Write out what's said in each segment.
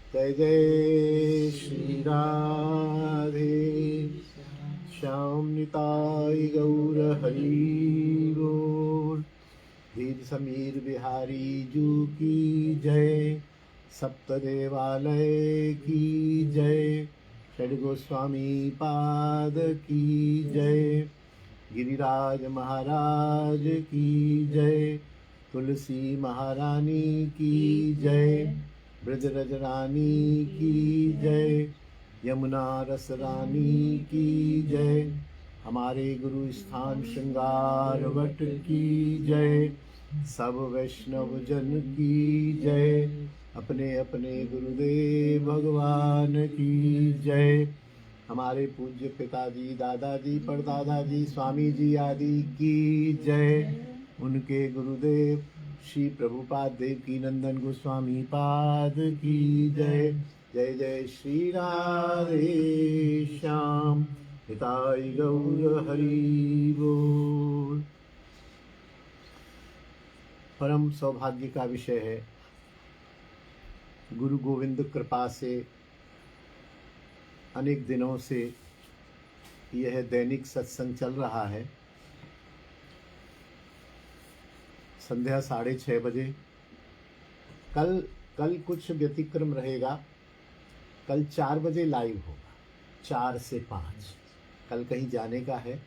जय जय श्री राधे श्याम निताई गौर हरि बोल। धीर समीर बिहारी जू की जय। सप्त देवालय की जय। षड गोस्वामी पाद की जय। गिरिराज महाराज की जय। तुलसी महारानी की जय। ब्रजरज रानी की जय। यमुना रस रानी की जय। हमारे गुरु स्थान श्रृंगार वट की जय। सब वैष्णव जन की जय। अपने अपने गुरुदेव भगवान की जय। हमारे पूज्य पिताजी, दादाजी, परदादाजी, स्वामी जी आदि की जय। उनके गुरुदेव श्री प्रभुपाद देवकी नंदन गोस्वामी पाद की जय। जय जय श्री राधे श्याम निताई गौर हरि बोल। परम सौभाग्य का विषय है, गुरु गोविंद कृपा से अनेक दिनों से यह दैनिक सत्संग चल रहा है। संध्या 6:30 बजे। कल कुछ व्यतिक्रम रहेगा। कल 4 बजे लाइव होगा, 4 से 5। कल कहीं जाने का है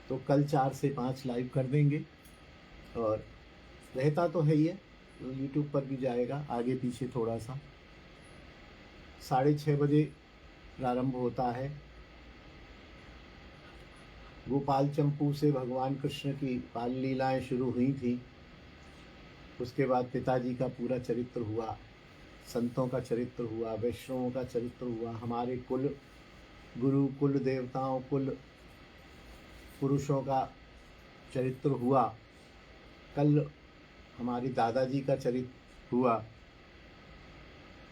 तो कल 4 से 5 लाइव कर देंगे। और रहता तो है ही है, तो यूट्यूब पर भी जाएगा, आगे पीछे थोड़ा सा। 6:30 बजे प्रारंभ होता है। गोपाल चंपू से भगवान कृष्ण की बाल लीलाएं शुरू हुई थी। उसके बाद पिताजी का पूरा चरित्र हुआ, संतों का चरित्र हुआ, वैष्णवों का चरित्र हुआ, हमारे कुल गुरु, कुल देवताओं, कुल पुरुषों का चरित्र हुआ। कल हमारी दादाजी का चरित्र हुआ।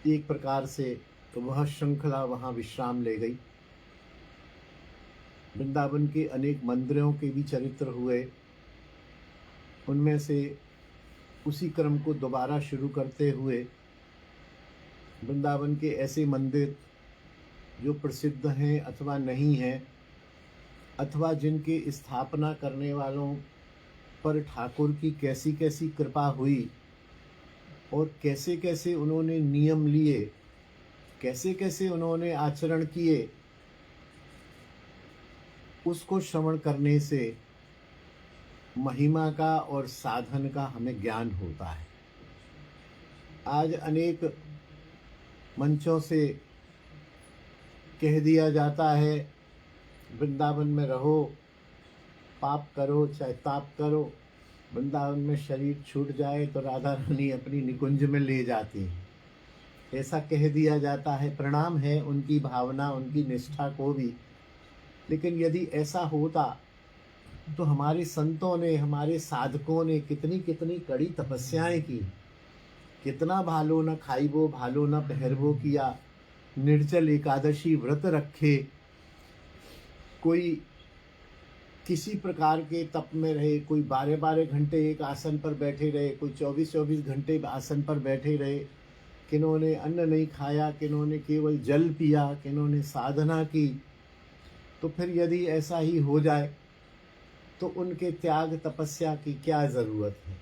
एक प्रकार से तो वह श्रृंखला वहाँ विश्राम ले गई। वृंदावन के अनेक मंदिरों के भी चरित्र हुए। उनमें से उसी क्रम को दोबारा शुरू करते हुए वृंदावन के ऐसे मंदिर जो प्रसिद्ध हैं अथवा नहीं हैं, अथवा जिनके स्थापना करने वालों पर ठाकुर की कैसी कैसी कृपा हुई और कैसे कैसे उन्होंने नियम लिए, कैसे कैसे उन्होंने आचरण किए, उसको श्रवण करने से महिमा का और साधन का हमें ज्ञान होता है। आज अनेक मंचों से कह दिया जाता है, वृंदावन में रहो, पाप करो चाहे ताप करो, वृंदावन में शरीर छूट जाए तो राधा रानी अपनी निकुंज में ले जाती हैं। ऐसा कह दिया जाता है। प्रणाम है उनकी भावना, उनकी निष्ठा को भी। लेकिन यदि ऐसा होता तो हमारे संतों ने, हमारे साधकों ने कितनी कितनी कड़ी तपस्याएं की, कितना भालो न खाइबो भालो न पहरबो किया, निर्जल एकादशी व्रत रखे, कोई किसी प्रकार के तप में रहे, कोई 12-12 घंटे एक आसन पर बैठे रहे, कोई 24-24 घंटे आसन पर बैठे रहे, किन्होंने अन्न नहीं खाया, किन्होंने केवल जल पिया, किन्होंने साधना की। तो फिर यदि ऐसा ही हो जाए तो उनके त्याग तपस्या की क्या ज़रूरत है,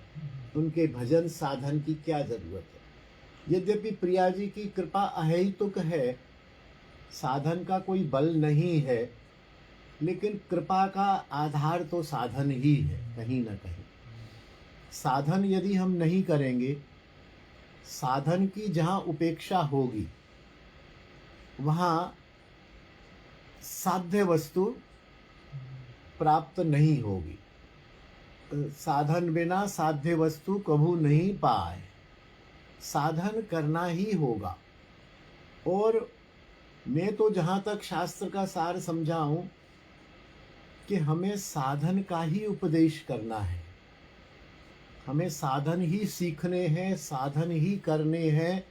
उनके भजन साधन की क्या ज़रूरत है। यद्यपि प्रिया जी की कृपा अहेतुक है, साधन का कोई बल नहीं है, लेकिन कृपा का आधार तो साधन ही है कहीं ना कहीं। साधन यदि हम नहीं करेंगे, साधन की जहाँ उपेक्षा होगी वहाँ साध्य वस्तु प्राप्त नहीं होगी। साधन बिना साध्य वस्तु कभू नहीं पाए। साधन करना ही होगा। और मैं तो जहाँ तक शास्त्र का सार समझाऊं कि हमें साधन का ही उपदेश करना है, हमें साधन ही सीखने हैं, साधन ही करने हैं।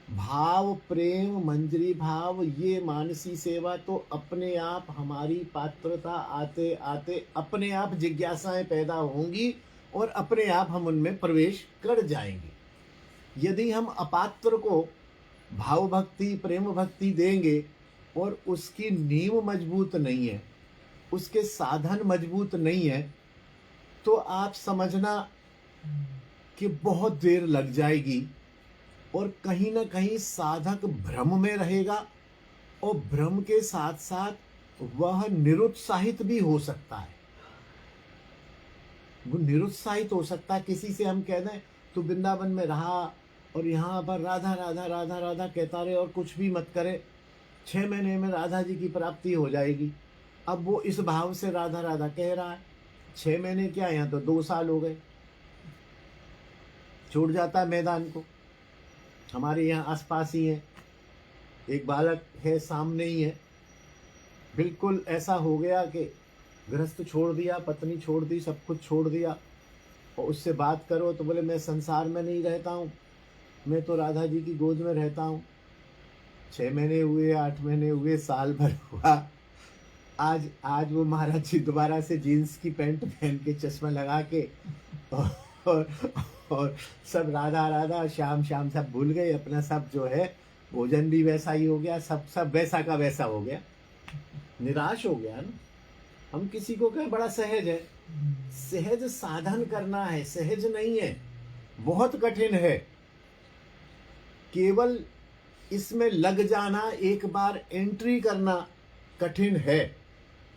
भाव, प्रेम, मंजरी भाव, ये मानसी सेवा तो अपने आप हमारी पात्रता आते आते अपने आप जिज्ञासाएं पैदा होंगी और अपने आप हम उनमें प्रवेश कर जाएंगे। यदि हम अपात्र को भाव भक्ति प्रेम भक्ति देंगे और उसकी नींव मजबूत नहीं है, उसके साधन मजबूत नहीं है, तो आप समझना कि बहुत देर लग जाएगी और कहीं ना कहीं साधक भ्रम में रहेगा और भ्रम के साथ साथ वह निरुत्साहित भी हो सकता है। वो निरुत्साहित हो सकता है। किसी से हम कह दें तो वृंदावन में रहा और यहाँ पर राधा राधा राधा राधा कहता रहे और कुछ भी मत करे, 6 महीने में राधा जी की प्राप्ति हो जाएगी। अब वो इस भाव से राधा राधा कह रहा है, 6 महीने क्या, यहाँ तो 2 साल हो गए, छूट जाता है मैदान को। हमारे यहाँ आसपास ही है, एक बालक है सामने ही है, बिल्कुल ऐसा हो गया कि गृहस्थ छोड़ दिया, पत्नी छोड़ दी, सब कुछ छोड़ दिया, और उससे बात करो तो बोले मैं संसार में नहीं रहता हूँ, मैं तो राधा जी की गोद में रहता हूँ। 6 महीने हुए, 8 महीने हुए, साल भर हुआ, आज वो महाराज जी दोबारा से जीन्स की पैंट पहन के चश्मा लगा के और सब राधा राधा श्याम श्याम सब भूल गए, अपना सब जो है भोजन भी वैसा ही हो गया, सब वैसा का वैसा हो गया, निराश हो गया ना। हम किसी को कहें बड़ा सहज है, सहज साधन करना है, सहज नहीं है, बहुत कठिन है। केवल इसमें लग जाना, एक बार एंट्री करना कठिन है।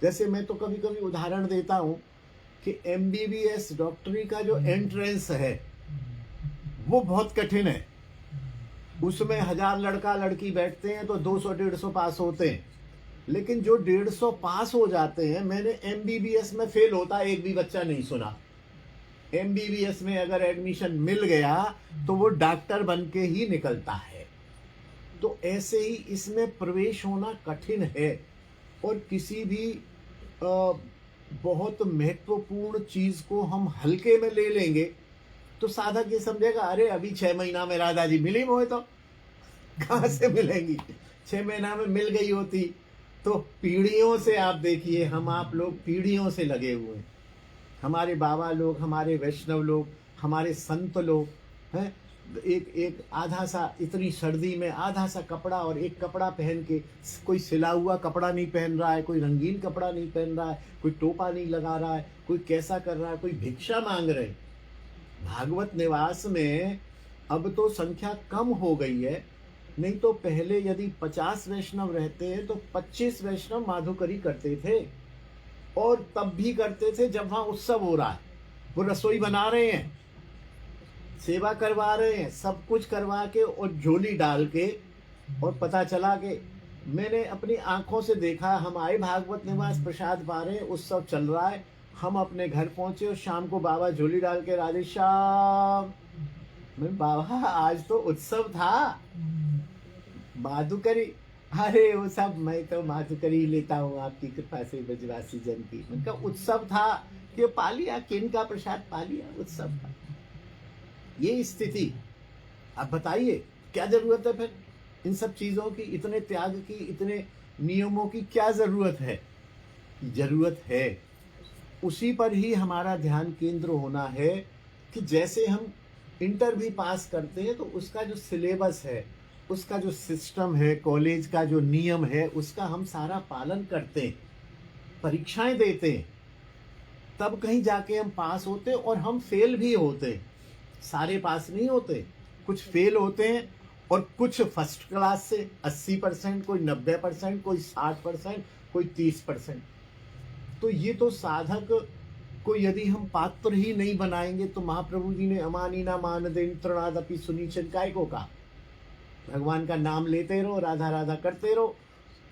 जैसे मैं तो कभी कभी उदाहरण देता हूं कि MBBS डॉक्टरी का जो एंट्रेंस है वो बहुत कठिन है। उसमें 1000 लड़का लड़की बैठते हैं तो 200-150 पास होते हैं, लेकिन जो 150 पास हो जाते हैं, मैंने MBBS में फेल होता एक भी बच्चा नहीं सुना। MBBS में अगर एडमिशन मिल गया तो वो डॉक्टर बन के ही निकलता है। तो ऐसे ही इसमें प्रवेश होना कठिन है। और किसी भी बहुत महत्वपूर्ण चीज को हम हल्के में ले लेंगे तो साधक ये समझेगा अरे अभी 6 महीना में राधा जी मिली, मोहे तो कहाँ से मिलेंगी, 6 महीना में मिल गई होती तो पीढ़ियों से, आप देखिए हम आप लोग पीढ़ियों से लगे हुए हैं, हमारे बाबा लोग, हमारे वैष्णव लोग, हमारे संत लोग हैं, एक आधा सा, इतनी सर्दी में आधा सा कपड़ा और एक कपड़ा पहन के, कोई सिला हुआ कपड़ा नहीं पहन रहा है, कोई रंगीन कपड़ा नहीं पहन रहा है, कोई टोपा नहीं लगा रहा है, कोई कैसा कर रहा है, कोई भिक्षा मांग रहे। भागवत निवास में अब तो संख्या कम हो गई है, नहीं तो पहले यदि 50 वैष्णव रहते हैं तो 25 वैष्णव माधुकरी करते थे, और तब भी करते थे जब वहां उत्सव हो रहा है, वो रसोई बना रहे हैं, सेवा करवा रहे हैं, सब कुछ करवा के और झोली डाल के। और पता चला कि मैंने अपनी आंखों से देखा, हम आए भागवत निवास, प्रसाद पा रहे हैं, उत्सव चल रहा है, हम अपने घर पहुंचे और शाम को बाबा झोली डाल के राधे श्याम, मैं बाबा आज तो उत्सव था, माधुकरी, अरे वो सब मैं तो माधुकरी लेता हूँ आपकी कृपा से ब्रजवासी जन की। उनका उत्सव था कि पा लिया, किन का प्रसाद पा लिया, उत्सव था। ये स्थिति, अब बताइए क्या जरूरत है फिर इन सब चीजों की, इतने त्याग की, इतने नियमों की क्या जरूरत है? जरूरत है उसी पर ही हमारा ध्यान केंद्र होना है कि जैसे हम इंटर भी पास करते हैं तो उसका जो सिलेबस है, उसका जो सिस्टम है, कॉलेज का जो नियम है, उसका हम सारा पालन करते हैं, परीक्षाएं देते हैं, तब कहीं जाके हम पास होते हैं। और हम फेल भी होते हैं, सारे पास नहीं होते, कुछ फेल होते हैं और कुछ फर्स्ट क्लास से 80%, कोई 90%, कोई 60%, कोई 30%। तो ये तो साधक को यदि हम पात्र ही नहीं बनाएंगे तो महाप्रभु जी ने अमानी ना मान देन तृणादपि सुनीचन काय को कहा, भगवान का नाम लेते रहो, राधा राधा करते रहो,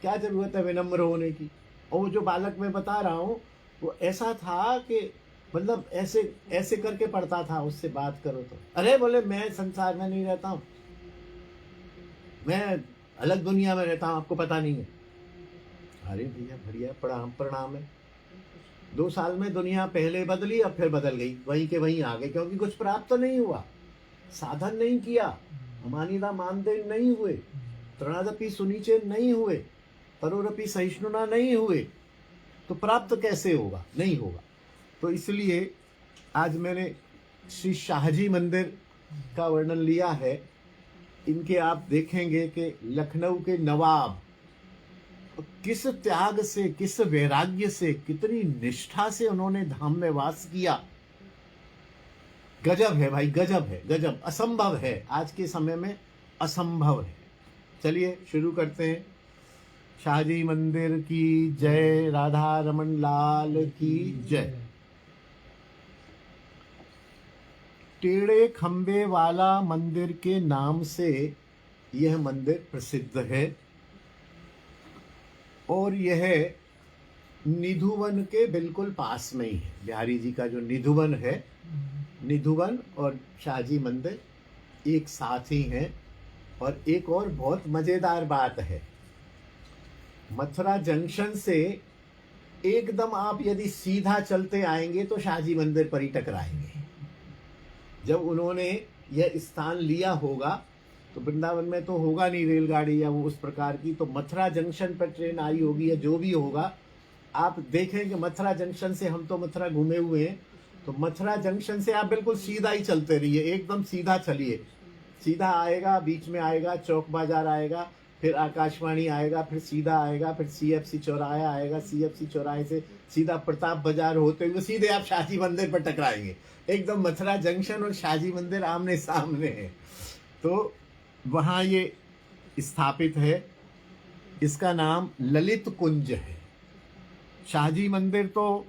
क्या जरूरत है विनम्र होने की। और वो जो बालक मैं बता रहा हूँ वो ऐसा था कि मतलब ऐसे ऐसे करके पढ़ता था, उससे बात करो तो अरे बोले मैं संसार में नहीं रहता हूँ, मैं अलग दुनिया में रहता हूँ, आपको पता नहीं है। अरे भैया बढ़िया, प्रणाम है। 2 साल में दुनिया पहले बदली, अब फिर बदल गई, वहीं के वहीं आ गए, क्योंकि कुछ प्राप्त नहीं हुआ, साधन नहीं किया, अमानिदा मानदेय नहीं हुए, तृणादपि सुनीचे नहीं हुए, तरोरपि सहिष्णुना नहीं हुए, तो प्राप्त कैसे होगा? नहीं होगा। तो इसलिए आज मैंने श्री शाहजी मंदिर का वर्णन लिया है। इनके आप देखेंगे कि लखनऊ के नवाब किस त्याग से, किस वैराग्य से, कितनी निष्ठा से उन्होंने धाम में वास किया। गजब है भाई, गजब है, गजब, असंभव है, आज के समय में असंभव है। चलिए शुरू करते हैं। शाहजी मंदिर की जय, राधा रमन लाल की जय। टेढ़े खंबे वाला मंदिर के नाम से यह मंदिर प्रसिद्ध है और यह निधुवन के बिल्कुल पास में ही है। बिहारी जी का जो निधुवन है, निधुवन और शाहजी मंदिर एक साथ ही हैं। और एक और बहुत मजेदार बात है, मथुरा जंक्शन से एकदम आप यदि सीधा चलते आएंगे तो शाहजी मंदिर पर ही टकराएंगे। जब उन्होंने यह स्थान लिया होगा तो वृंदावन में तो होगा नहीं रेलगाड़ी या वो उस प्रकार की, तो मथुरा जंक्शन पर ट्रेन आई होगी या जो भी होगा। आप देखें कि मथुरा जंक्शन से, हम तो मथुरा घूमे हुए हैं, तो मथुरा जंक्शन से आप बिल्कुल सीधा ही चलते रहिए, एकदम सीधा चलिए। सीधा आएगा, बीच में आएगा चौक बाजार आएगा, फिर आकाशवाणी आएगा, फिर सीधा आएगा, फिर सीएफसी चौराहा आएगा, सीएफसी चौराहे से सीधा प्रताप बाजार होते हुए सीधे आप शाहजी मंदिर पर टकराएंगे। एकदम मथुरा जंक्शन और शाहजी मंदिर आमने सामने है। तो वहाँ ये स्थापित है। इसका नाम ललित कुंज है। शाहजी मंदिर तो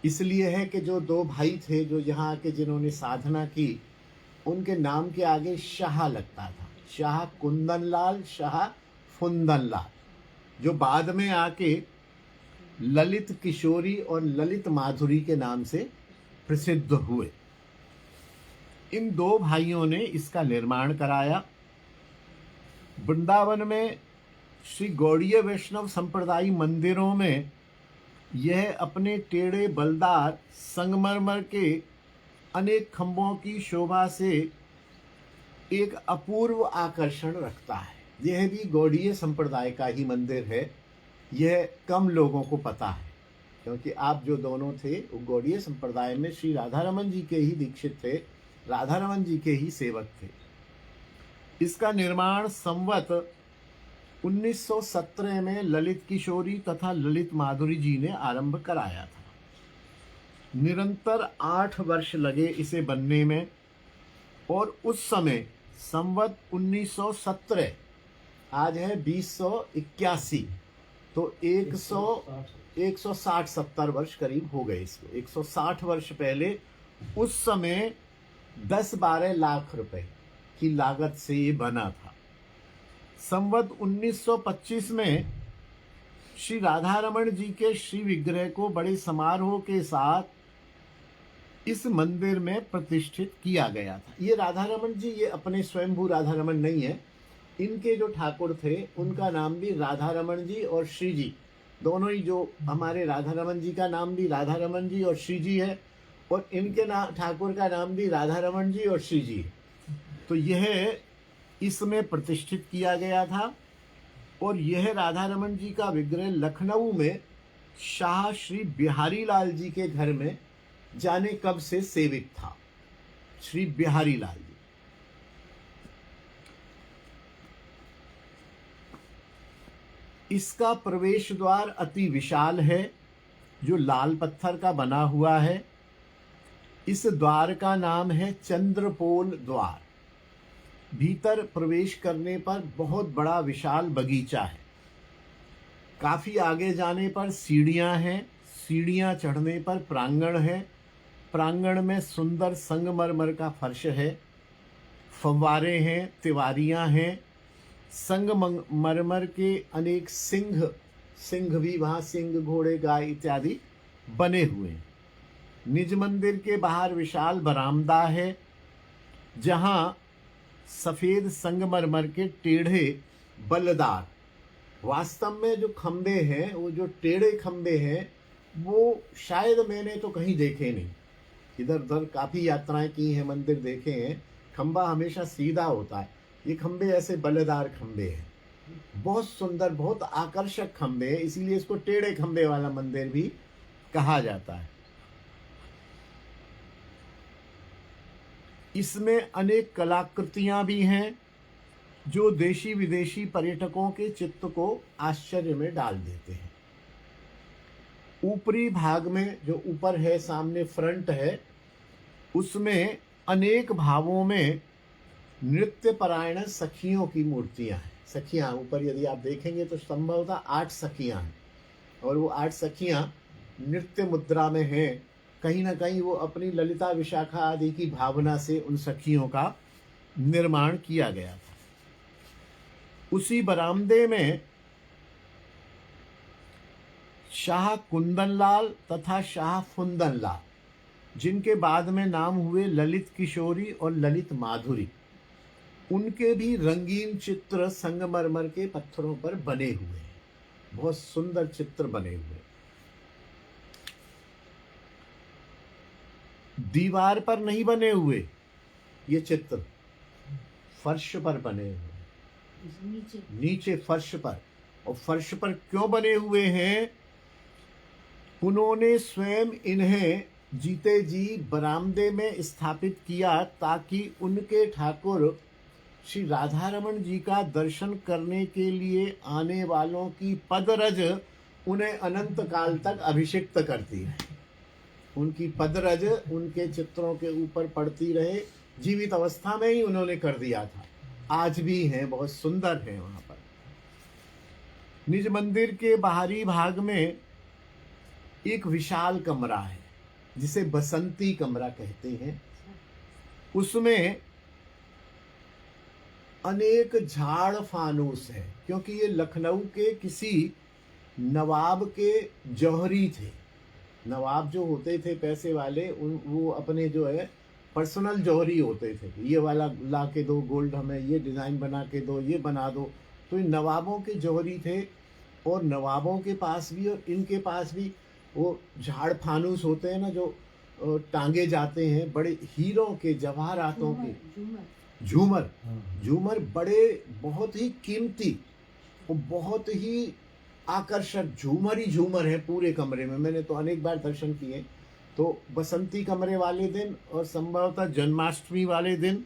इसलिए है कि जो दो भाई थे जो यहाँ आके जिन्होंने साधना की, उनके नाम के आगे शाह लगता था। शाह कुंदन लाल, शाह फुंदन लाल, जो बाद में आके ललित किशोरी और ललित माधुरी के नाम से प्रसिद्ध हुए। इन दो भाइयों ने इसका निर्माण कराया। वृंदावन में श्री गौड़ीय वैष्णव संप्रदाय मंदिरों में यह अपने टेढ़े बलदार संगमरमर के अनेक खंभों की शोभा से एक अपूर्व आकर्षण रखता है। यह भी गौड़ीय संप्रदाय का ही मंदिर है। यह कम लोगों को पता है, क्योंकि आप जो दोनों थे वो गौड़ीय संप्रदाय में श्री राधा रमन जी के ही दीक्षित थे, राधा रमन जी के ही सेवक थे। इसका निर्माण संवत 1917 में ललित किशोरी तथा ललित माधुरी जी ने आरंभ कराया था। निरंतर 8 वर्ष लगे इसे बनने में, और उस समय संवत 1917, आज है 2081, तो 160-70 वर्ष करीब हो गए इसको। 160 वर्ष पहले उस समय 10-12 लाख रुपए की लागत से ये बना था। संवत 1925 में श्री राधा रमन जी के श्री विग्रह को बड़े समारोह के साथ इस मंदिर में प्रतिष्ठित किया गया था। ये राधा रमन जी, ये अपने स्वयंभू राधा रमन नहीं है, इनके जो ठाकुर थे उनका नाम भी राधा रमन जी और श्री जी, दोनों ही, जो हमारे राधा रमन जी का नाम भी राधा रमन जी और श्री जी है, और इनके ठाकुर का नाम भी राधा रमन जी और श्री जी है। तो यह इसमें प्रतिष्ठित किया गया था। और यह राधा रमन जी का विग्रह लखनऊ में शाह श्री बिहारी लाल जी के घर में जाने कब से सेवित था। श्री बिहारी लाल जी। इसका प्रवेश द्वार अति विशाल है, जो लाल पत्थर का बना हुआ है। इस द्वार का नाम है चंद्रपोल द्वार। भीतर प्रवेश करने पर बहुत बड़ा विशाल बगीचा है। काफी आगे जाने पर सीढ़ियां हैं, सीढ़ियां चढ़ने पर प्रांगण है। प्रांगण में सुंदर संगमरमर का फर्श है, फव्वारे हैं, तिवारियां हैं। संगमरमर के अनेक सिंह भी वहाँ, सिंह, घोड़े, गाय इत्यादि बने हुए हैं। निज मंदिर के बाहर विशाल बरामदा है, जहाँ सफेद संगमरमर के टेढ़े बलदार, वास्तव में जो खंबे हैं, वो जो टेढ़े खंबे हैं, वो शायद मैंने तो कहीं देखे नहीं। इधर उधर काफ़ी यात्राएं की हैं, मंदिर देखे हैं, खंबा हमेशा सीधा होता है। ये खंबे ऐसे बलदार खंबे हैं, बहुत सुंदर, बहुत आकर्षक खंबे हैं, इसीलिए इसको टेढ़े खंबे वाला मंदिर भी कहा जाता है। इसमें अनेक कलाकृतियां भी हैं। जो देशी विदेशी पर्यटकों के चित्त को आश्चर्य में डाल देते हैं। ऊपरी भाग में जो ऊपर है, सामने फ्रंट है, उसमें अनेक भावों में नृत्य परायण सखियों की मूर्तियां हैं। सखियां ऊपर यदि आप देखेंगे तो संभवतः 8 सखियां हैं, और वो 8 सखियां नृत्य मुद्रा में हैं। कहीं ना कहीं वो अपनी ललिता विशाखा आदि की भावना से उन सखियों का निर्माण किया गया था। उसी बरामदे में शाह कुंदनलाल तथा शाह फुंदनलाल, जिनके बाद में नाम हुए ललित किशोरी और ललित माधुरी, उनके भी रंगीन चित्र संगमरमर के पत्थरों पर बने हुए हैं। बहुत सुंदर चित्र बने हुए। दीवार पर नहीं बने हुए ये चित्र, फर्श पर बने हुए, नीचे फर्श पर। और फर्श पर क्यों बने हुए हैं? उन्होंने स्वयं इन्हें जीते जी बरामदे में स्थापित किया, ताकि उनके ठाकुर श्री राधारमण जी का दर्शन करने के लिए आने वालों की पदरज उन्हें अनंत काल तक अभिषिक्त करती है। उनकी पदरज उनके चित्रों के ऊपर पड़ती रहे। जीवित अवस्था में ही उन्होंने कर दिया था, आज भी हैं, बहुत सुंदर हैं। वहां पर निज मंदिर के बाहरी भाग में एक विशाल कमरा है, जिसे बसंती कमरा कहते हैं। उसमें अनेक झाड़ फानूस है, क्योंकि ये लखनऊ के किसी नवाब के जौहरी थे। नवाब जो होते थे पैसे वाले, वो अपने जो है पर्सनल जौहरी होते थे। ये वाला ला के दो, गोल्ड हमें ये डिज़ाइन बना के दो, ये बना दो। तो ये नवाबों के जौहरी थे, और नवाबों के पास भी और इनके पास भी वो झाड़ फानूस होते हैं ना, जो टांगे जाते हैं, बड़े हीरों के, जवाहरातों के झूमर। झूमर बड़े बहुत ही कीमती और बहुत ही आकर्षक झूमर ही झूमर है पूरे कमरे में। मैंने तो अनेक बार दर्शन किए। तो बसंती कमरे वाले दिन और संभवतः जन्माष्टमी वाले दिन,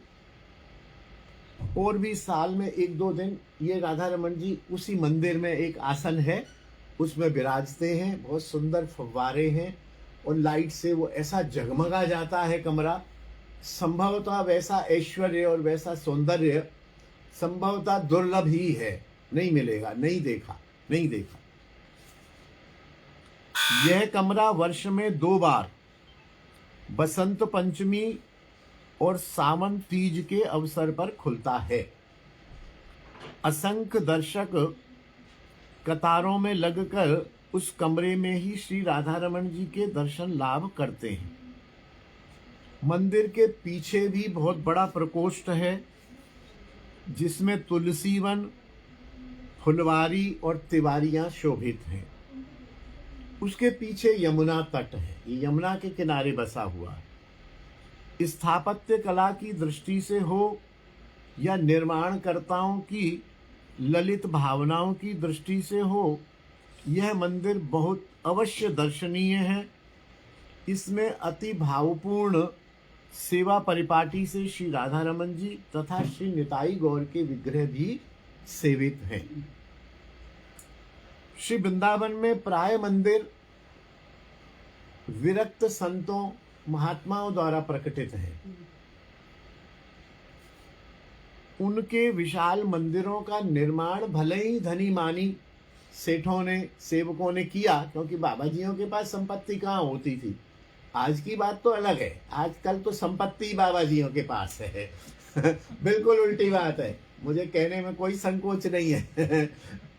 और भी साल में 1-2 दिन, ये राधा रमन जी उसी मंदिर में एक आसन है, उसमें विराजते हैं। बहुत सुंदर फव्वारे हैं, और लाइट से वो ऐसा जगमगा जाता है कमरा। संभवतः वैसा ऐश्वर्य और वैसा सौंदर्य संभवतः दुर्लभ ही है, नहीं मिलेगा, नहीं देखा। यह कमरा वर्ष में 2 बार, बसंत पंचमी और सावन तीज के अवसर पर खुलता है। असंख्य दर्शक कतारों में लगकर उस कमरे में ही श्री राधारमण जी के दर्शन लाभ करते हैं। मंदिर के पीछे भी बहुत बड़ा प्रकोष्ठ है, जिसमें तुलसी वन, फुलवारी और तिवारियां शोभित हैं। उसके पीछे यमुना तट है, ये यमुना के किनारे बसा हुआ है। स्थापत्य कला की दृष्टि से हो या निर्माणकर्ताओं की ललित भावनाओं की दृष्टि से हो, यह मंदिर बहुत अवश्य दर्शनीय है। इसमें अति भावपूर्ण सेवा परिपाटी से श्री राधारमण जी तथा श्री निताई गौर के विग्रह भी सेवित हैं। श्री वृंदावन में प्राय मंदिर विरक्त संतों, महात्माओं द्वारा प्रकटित है। उनके विशाल मंदिरों का निर्माण भले ही धनी मानी सेठों ने, सेवकों ने किया, क्योंकि बाबा जियों के पास संपत्ति कहाँ होती थी। आज की बात तो अलग है, आजकल तो संपत्ति बाबा जियों के पास है। बिल्कुल उल्टी बात है, मुझे कहने में कोई संकोच नहीं है।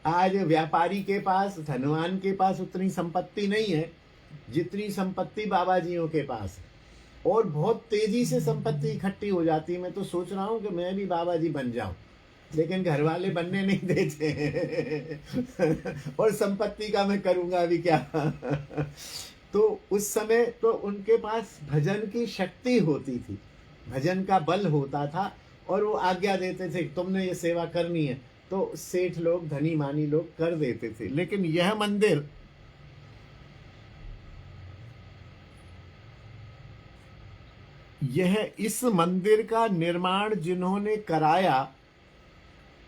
आज व्यापारी के पास, धनवान के पास उतनी संपत्ति नहीं है जितनी संपत्ति बाबा जियों के पास है, और बहुत तेजी से संपत्ति इकट्ठी हो जाती है। मैं तो सोच रहा हूँ कि मैं भी बाबा जी बन जाऊं, लेकिन घर वाले बनने नहीं देते। और संपत्ति का मैं करूंगा अभी क्या। तो उस समय तो उनके पास भजन की शक्ति होती थी, भजन का बल होता था, और वो आज्ञा देते थे तुमने ये सेवा करनी है, तो सेठ लोग, धनी मानी लोग कर देते थे। लेकिन यह मंदिर इस मंदिर का निर्माण जिन्होंने कराया,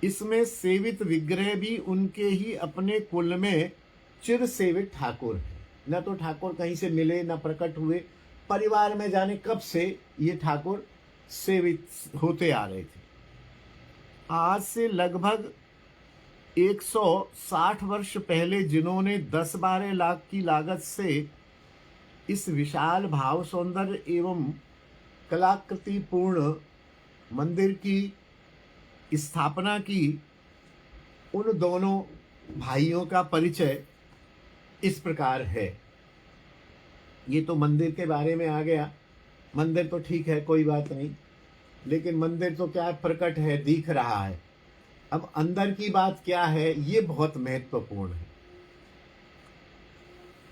इसमें सेवित विग्रह भी उनके ही अपने कुल में चिर सेवित ठाकुर है। न तो ठाकुर कहीं से मिले न प्रकट हुए, परिवार में जाने कब से ये ठाकुर सेवित होते आ रहे थे। आज से लगभग 160 वर्ष पहले जिन्होंने 10-12 लाख की लागत से इस विशाल भाव सौंदर्य एवं कलाकृति पूर्ण मंदिर की स्थापना की, उन दोनों भाइयों का परिचय इस प्रकार है। ये तो मंदिर के बारे में आ गया। मंदिर तो ठीक है, कोई बात नहीं, लेकिन मंदिर तो क्या प्रकट है, दिख रहा है। अब अंदर की बात क्या है, ये बहुत महत्वपूर्ण है।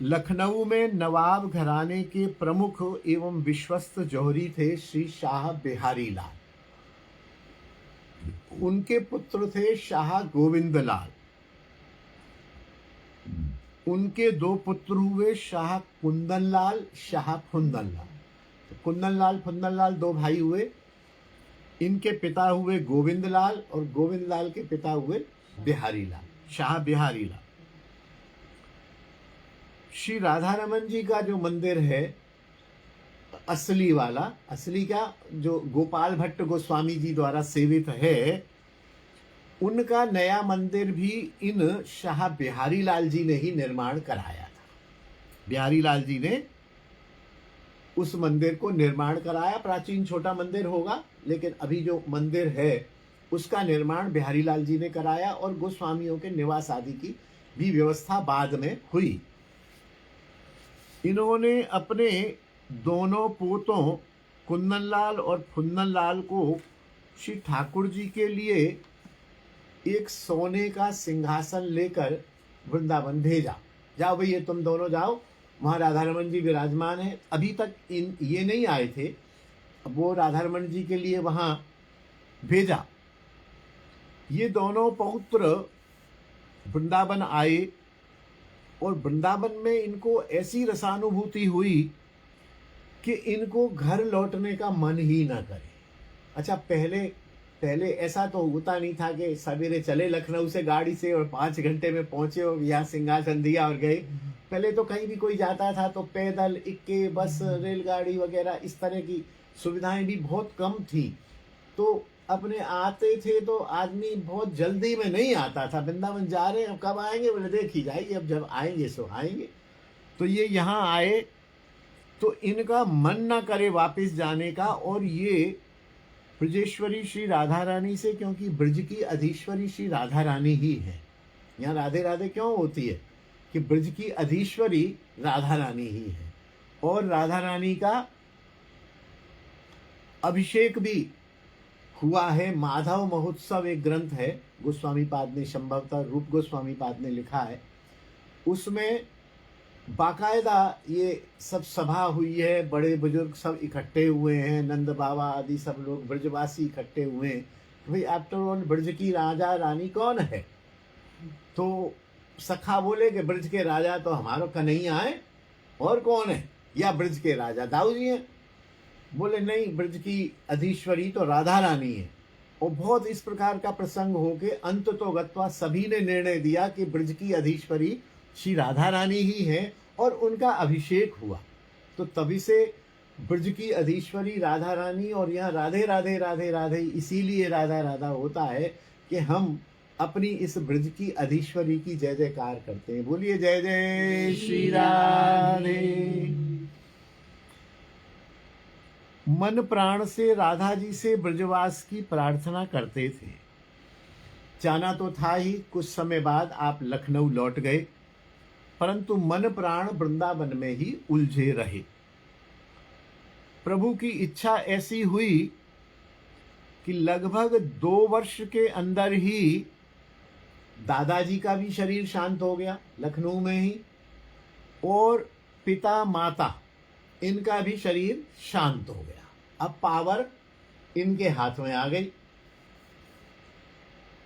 लखनऊ में नवाब घराने के प्रमुख एवं विश्वस्त जौहरी थे श्री शाह बिहारी लाल। उनके पुत्र थे शाह गोविंद लाल। उनके 2 पुत्र हुए शाह कुंदन लाल, शाह फुंदन लाल। तो कुंदन लाल फुंदन लाल 2 भाई हुए। इनके पिता हुए गोविंद लाल और गोविंद लाल के पिता हुए बिहारी लाल, शाह बिहारी लाल। श्री राधा रमन जी का जो मंदिर है असली वाला, असली क्या, जो गोपाल भट्ट गोस्वामी जी द्वारा सेवित है, उनका नया मंदिर भी इन शाह बिहारी लाल जी ने ही निर्माण कराया था। बिहारी लाल जी ने उस मंदिर को निर्माण कराया। प्राचीन छोटा मंदिर होगा, लेकिन अभी जो मंदिर है उसका निर्माण बिहारी लाल जी ने कराया और गोस्वामियों के निवास आदि की भी व्यवस्था बाद में हुई। इन्होंने अपने दोनों पोतों कुंदन लाल और फुंदन लाल को श्री ठाकुर जी के लिए एक सोने का सिंहासन लेकर वृंदावन भेजा। जाओ भाई, ये तुम दोनों जाओ, वहाँ राधा रमन जी विराजमान है। अभी तक ये नहीं आए थे, अब वो राधा रमन जी के लिए वहाँ भेजा। ये दोनों पौत्र वृंदावन आए और वृंदावन में इनको ऐसी रसानुभूति हुई कि इनको घर लौटने का मन ही ना करे। अच्छा, पहले ऐसा तो होता नहीं था कि सवेरे चले लखनऊ से गाड़ी से और 5 घंटे में पहुंचे और यहाँ सिंहासन दिया और गए। पहले तो कहीं भी कोई जाता था तो पैदल, इक्के, बस, रेलगाड़ी वगैरह इस तरह की सुविधाएं भी बहुत कम थी। तो अपने आते थे तो आदमी बहुत जल्दी में नहीं आता था। वृंदावन जा रहे हैं, अब कब आएंगे, बोले देख ही जाइए, अब जब आएंगे सो आएंगे। तो ये यहाँ आए तो इनका मन ना करे वापस जाने का, और ये ब्रजेश्वरी श्री राधा रानी से, क्योंकि ब्रज की अधीश्वरी श्री राधा रानी ही है। यहाँ राधे राधे क्यों होती है कि ब्रज की अधीश्वरी राधा रानी ही है। और राधा रानी का अभिषेक भी हुआ है। माधव महोत्सव एक ग्रंथ है, गोस्वामी पाद ने, संभवतः रूप गोस्वामी पाद ने लिखा है। उसमें बाकायदा ये सब सभा हुई है, बड़े बुजुर्ग सब इकट्ठे हुए हैं, नंद बाबा आदि सब लोग ब्रजवासी इकट्ठे हुए हैं। भाई आफ्टर ऑल ब्रज की राजा रानी कौन है? तो सखा बोले कि ब्रज के राजा तो हमारो कन्हैया है, और कौन है? या ब्रज के राजा दाऊ जी हैं? बोले नहीं, ब्रज की अधीश्वरी तो राधा रानी है। और बहुत इस प्रकार का प्रसंग हो के अंत तो गत्वा सभी ने निर्णय दिया कि ब्रज की अधीश्वरी श्री राधा रानी ही है, और उनका अभिषेक हुआ। तो तभी से ब्रज की अधीश्वरी राधा रानी, और यहाँ राधे राधे राधे राधे इसीलिए राधा राधा होता है कि हम अपनी इस ब्रज की अधीश्वरी की जय जयकार करते हैं। बोलिए जय जय श्री राधे। मन प्राण से राधा जी से ब्रजवास की प्रार्थना करते थे। जाना तो था ही, कुछ समय बाद आप लखनऊ लौट गए, परंतु मन प्राण वृंदावन में ही उलझे रहे। प्रभु की इच्छा ऐसी हुई कि लगभग 2 वर्ष के अंदर ही दादाजी का भी शरीर शांत हो गया लखनऊ में ही, और पिता माता इनका भी शरीर शांत हो गया। अब पावर इनके हाथ में आ गई।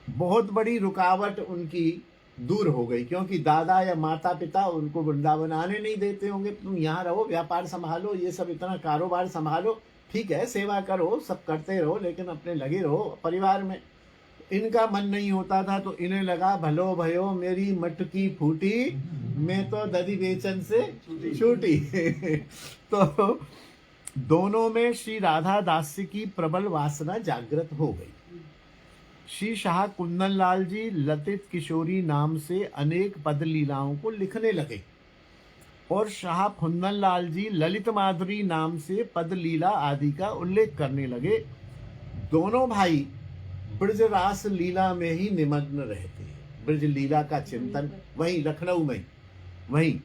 बहुत बड़ी रुकावट उनकी दूर हो गई, क्योंकि दादा या माता पिता उनको वृंदावन आने नहीं देते होंगे। तुम यहाँ रहो, व्यापार संभालो, ये सब इतना कारोबार संभालो, ठीक है, सेवा करो, सब करते रहो, लेकिन अपने लगे रहो परिवार में। इनका मन नहीं होता था तो इन्हें लगा भलो भयो मेरी मटकी फूटी, मैं तो दधी बेचन से छूटी। तो दोनों में श्री राधा दास्य की प्रबल वासना जागृत हो गई। श्री शाह कुंदन लाल जी लतित किशोरी नाम से अनेक पद लीलाओं को लिखने लगे और शाह कुंदन लाल जी ललित माधुरी नाम से पद लीला आदि का उल्लेख करने लगे। दोनों भाई ब्रज रास लीला में ही निमग्न रहते हैं। ब्रज लीला का चिंतन वहीं लखनऊ में। वहीं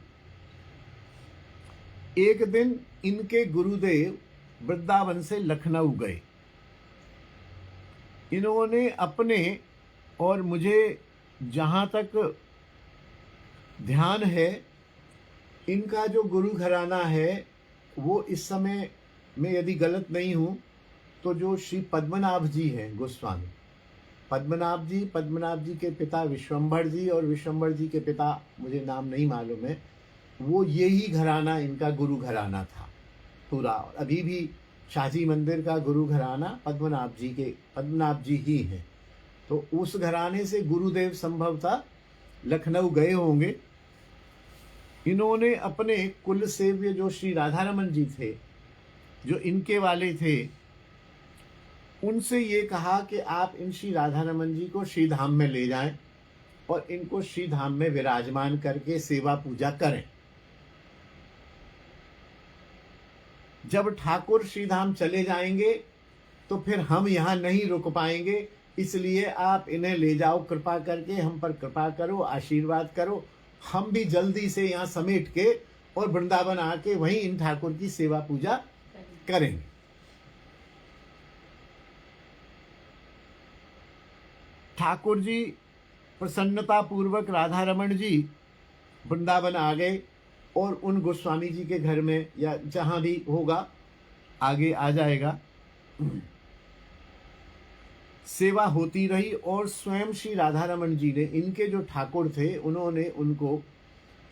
एक दिन इनके गुरुदेव वृंदावन से लखनऊ गए। इन्होंने अपने और मुझे जहाँ तक ध्यान है, इनका जो गुरु घराना है वो इस समय में यदि गलत नहीं हूँ तो जो श्री पद्मनाभ जी हैं गोस्वामी, पद्मनाभ जी के पिता विश्वंभर जी और विश्वंभर जी के पिता मुझे नाम नहीं मालूम है, वो यही घराना इनका गुरु घराना था पूरा। और अभी भी शाहजी मंदिर का गुरु घराना पद्मनाभ जी ही हैं। तो उस घराने से गुरुदेव संभवतः लखनऊ गए होंगे। इन्होंने अपने कुल सेव्य जो श्री राधारमण जी थे, जो इनके वाले थे, उनसे ये कहा कि आप इन श्री राधारमण जी को श्री धाम में ले जाएं और इनको श्री धाम में विराजमान करके सेवा पूजा करें। जब ठाकुर श्री धाम चले जाएंगे तो फिर हम यहाँ नहीं रुक पाएंगे, इसलिए आप इन्हें ले जाओ, कृपा करके हम पर कृपा करो, आशीर्वाद करो। हम भी जल्दी से यहाँ समेट के और वृंदावन आके वहीं इन ठाकुर की सेवा पूजा करेंगे। ठाकुर जी प्रसन्नता पूर्वक राधारमण जी वृंदावन आ गए और उन गोस्वामी जी के घर में या जहां भी होगा आगे आ जाएगा, सेवा होती रही। और स्वयं श्री राधारमण जी ने, इनके जो ठाकुर थे, उन्होंने उनको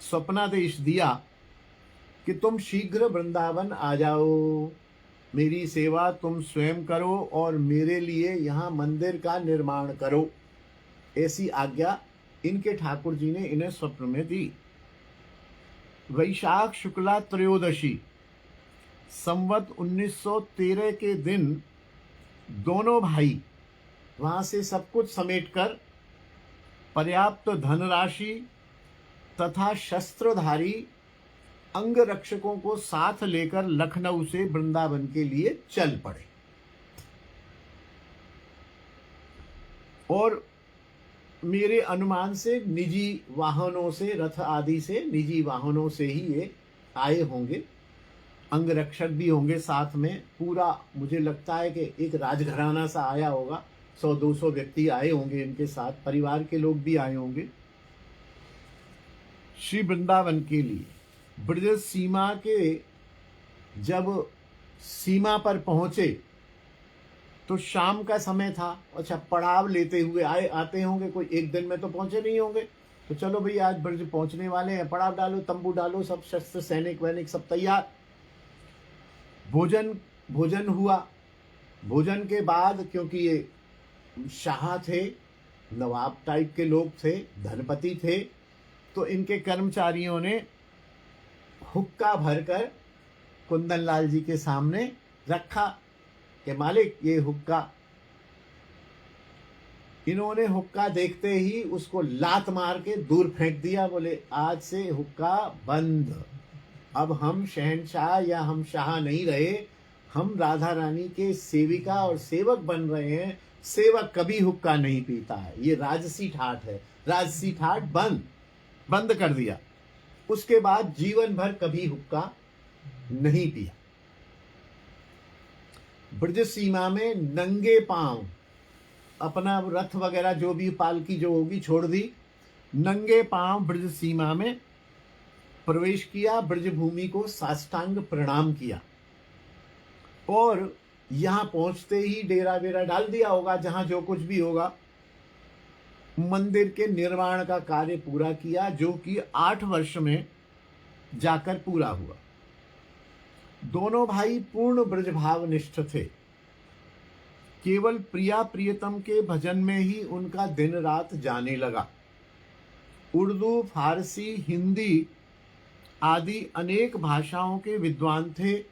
स्वप्नादेश दिया कि तुम शीघ्र वृंदावन आ जाओ, मेरी सेवा तुम स्वयं करो और मेरे लिए यहाँ मंदिर का निर्माण करो। ऐसी आज्ञा इनके ठाकुर जी ने इन्हें स्वप्न में दी। वैशाख शुक्ला त्रयोदशी संवत 1913 के दिन दोनों भाई वहां से सब कुछ समेटकर पर्याप्त धनराशि तथा शस्त्रधारी अंगरक्षकों को साथ लेकर लखनऊ से वृंदावन के लिए चल पड़े। और मेरे अनुमान से निजी वाहनों से, रथ आदि से, निजी वाहनों से ही ये आए होंगे। अंगरक्षक भी होंगे साथ में। पूरा मुझे लगता है कि एक राजघराना सा आया होगा, 100-200 व्यक्ति आए होंगे इनके साथ, परिवार के लोग भी आए होंगे श्री वृंदावन के लिए। ब्रज सीमा के जब सीमा पर पहुंचे तो शाम का समय था। अच्छा, पड़ाव लेते हुए आते होंगे, कोई एक दिन में तो पहुंचे नहीं होंगे। तो चलो भाई आज ब्रज पहुंचने वाले हैं, पड़ाव डालो, तंबू डालो, सब शस्त्र सैनिक वैनिक सब तैयार। भोजन हुआ। भोजन के बाद, क्योंकि ये शाह थे, नवाब टाइप के लोग थे, धनपति थे, तो इनके कर्मचारियों ने हुक्का भरकर कुंदन लाल जी के सामने रखा कि मालिक ये हुक्का। इन्होंने हुक्का देखते ही उसको लात मार के दूर फेंक दिया। बोले आज से हुक्का बंद, अब हम शहंशाह या हम शाह नहीं रहे, हम राधा रानी के सेविका और सेवक बन रहे हैं। सेवक कभी हुक्का नहीं पीता है, ये राजसी ठाठ है। राजसी ठाठ बंद कर दिया। उसके बाद जीवन भर कभी हुक्का नहीं पिया। ब्रज सीमा में नंगे पांव अपना रथ वगैरह जो भी पालकी जो होगी छोड़ दी, नंगे पांव ब्रज सीमा में प्रवेश किया, ब्रज भूमि को साष्टांग प्रणाम किया और यहां पहुंचते ही डेरा वेरा डाल दिया होगा, जहां जो कुछ भी होगा। मंदिर के निर्माण का कार्य पूरा किया, जो कि 8 वर्ष में जाकर पूरा हुआ। दोनों भाई पूर्ण ब्रजभाव निष्ठ थे, केवल प्रिया प्रियतम के भजन में ही उनका दिन रात जाने लगा। उर्दू, फारसी, हिंदी आदि अनेक भाषाओं के विद्वान थे।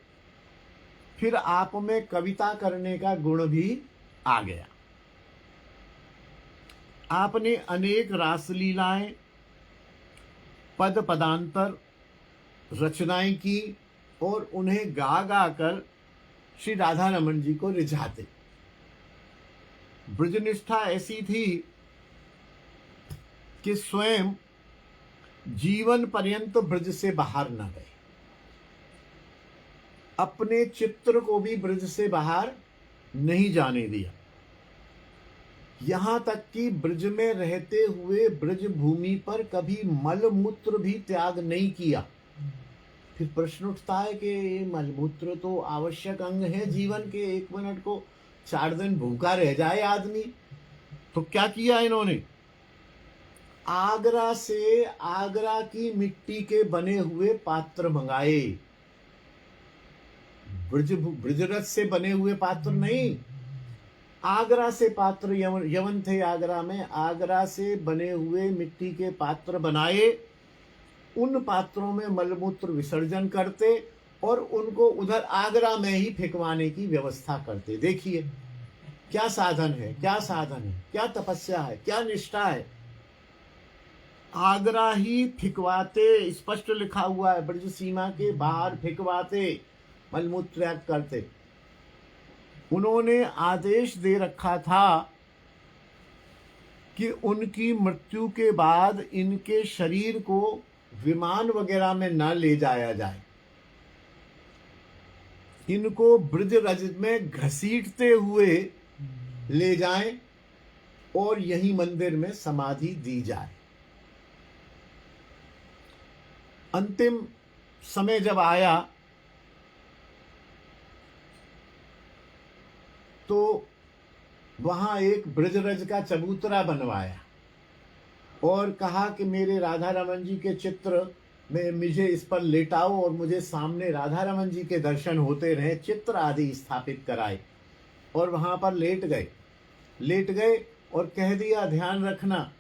फिर आप में कविता करने का गुण भी आ गया। आपने अनेक रासलीलाएं, पद पदांतर रचनाएं की और उन्हें गा गा कर श्री राधा रमन जी को रिझाते। ब्रजनिष्ठा ऐसी थी कि स्वयं जीवन पर्यंत ब्रज से बाहर न गए। अपने चित्र को भी ब्रज से बाहर नहीं जाने दिया। यहां तक कि ब्रज में रहते हुए ब्रज भूमि पर कभी मल मूत्र भी त्याग नहीं किया। फिर प्रश्न उठता है कि ये मल मूत्र तो आवश्यक अंग है जीवन के। 1 मिनट को 4 दिन भूखा रह जाए आदमी, तो क्या किया इन्होंने? आगरा से आगरा की मिट्टी के बने हुए पात्र मंगाए। ब्रजरथ से बने हुए पात्र नहीं, आगरा से पात्र। यवन थे आगरा में, आगरा से बने हुए मिट्टी के पात्र बनाए। उन पात्रों में मलमूत्र विसर्जन करते और उनको उधर आगरा में ही फेंकवाने की व्यवस्था करते। देखिए क्या साधन है, क्या साधन है, क्या तपस्या है, क्या निष्ठा है। आगरा ही फिकवाते, स्पष्ट लिखा हुआ है, ब्रज सीमा के बाहर फिकवाते, मलमूत्र त्याग करते। उन्होंने आदेश दे रखा था कि उनकी मृत्यु के बाद इनके शरीर को विमान वगैरह में न ले जाया जाए, इनको ब्रज रज में घसीटते हुए ले जाएं और यही मंदिर में समाधि दी जाए। अंतिम समय जब आया तो वहां एक ब्रजरज का चबूतरा बनवाया और कहा कि मेरे राधा रमन जी के चित्र में मुझे इस पर लेटाओ और मुझे सामने राधा रमन जी के दर्शन होते रहे। चित्र आदि स्थापित कराए और वहां पर लेट गए और कह दिया, ध्यान रखना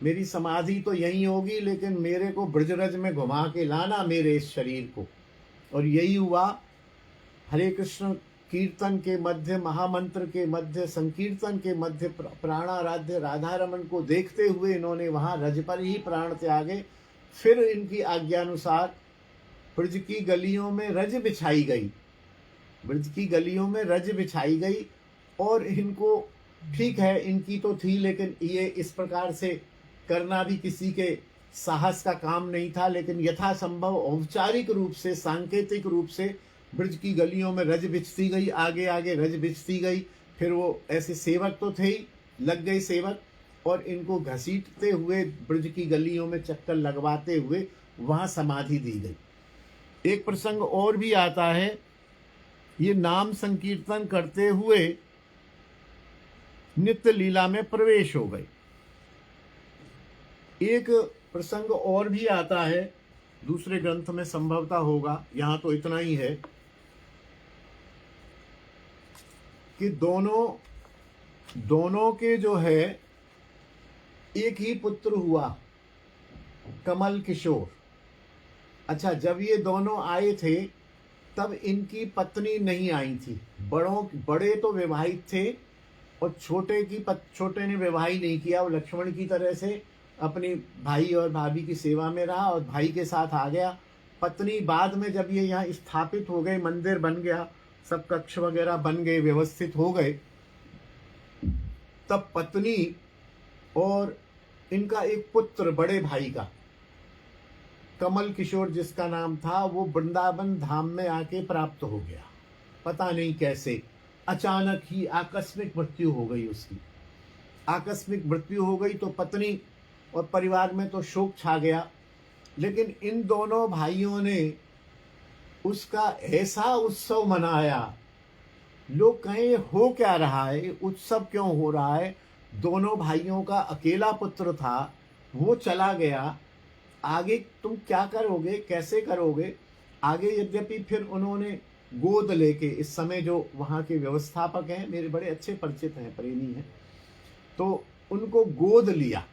मेरी समाधि तो यहीं होगी, लेकिन मेरे को ब्रजरज में घुमा के लाना मेरे इस शरीर को। और यही हुआ। हरे कृष्ण कीर्तन के मध्य, महामंत्र के मध्य, संकीर्तन के मध्य प्राणाराध्य राधा रमन को देखते हुए इन्होंने वहां रज पर ही प्राण त्यागे। फिर इनकी आज्ञानुसार ब्रज की गलियों में रज बिछाई गई, ब्रज की गलियों में रज बिछाई गई। और इनको ठीक है, इनकी तो थी, लेकिन ये इस प्रकार से करना भी किसी के साहस का काम नहीं था। लेकिन यथासंभव औपचारिक रूप से, सांकेतिक रूप से ब्रज की गलियों में रज बिछती गई, आगे आगे रज बिछती गई। फिर वो ऐसे सेवक तो थे ही, लग गए सेवक, और इनको घसीटते हुए ब्रज की गलियों में चक्कर लगवाते हुए वहां समाधि दी गई। एक प्रसंग और भी आता है, ये नाम संकीर्तन करते हुए नित्य लीला में प्रवेश हो गए। एक प्रसंग और भी आता है, दूसरे ग्रंथ में संभवतः होगा, यहां तो इतना ही है कि दोनों के जो है एक ही पुत्र हुआ, कमल किशोर। अच्छा, जब ये दोनों आए थे तब इनकी पत्नी नहीं आई थी। बड़े तो विवाहित थे और छोटे ने विवाह ही नहीं किया। वो लक्ष्मण की तरह से अपनी भाई और भाभी की सेवा में रहा और भाई के साथ आ गया। पत्नी बाद में जब ये यहाँ स्थापित हो गए, मंदिर बन गया, सब कक्ष वगैरह बन गए, व्यवस्थित हो गए, तब पत्नी और इनका एक पुत्र बड़े भाई का, कमल किशोर जिसका नाम था, वो वृंदावन धाम में आके प्राप्त हो गया। पता नहीं कैसे अचानक ही आकस्मिक मृत्यु हो गई उसकी। आकस्मिक मृत्यु हो गई तो पत्नी और परिवार में तो शोक छा गया। लेकिन इन दोनों भाइयों ने उसका ऐसा उत्सव मनाया। लोग कहें हो क्या रहा है, उत्सव क्यों हो रहा है? दोनों भाइयों का अकेला पुत्र था, वो चला गया, आगे तुम क्या करोगे, कैसे करोगे? आगे यद्यपि फिर उन्होंने गोद लेके, इस समय जो वहाँ के व्यवस्थापक हैं मेरे बड़े अच्छे परिचित हैं, प्रेमी हैं, तो उनको गोद लिया,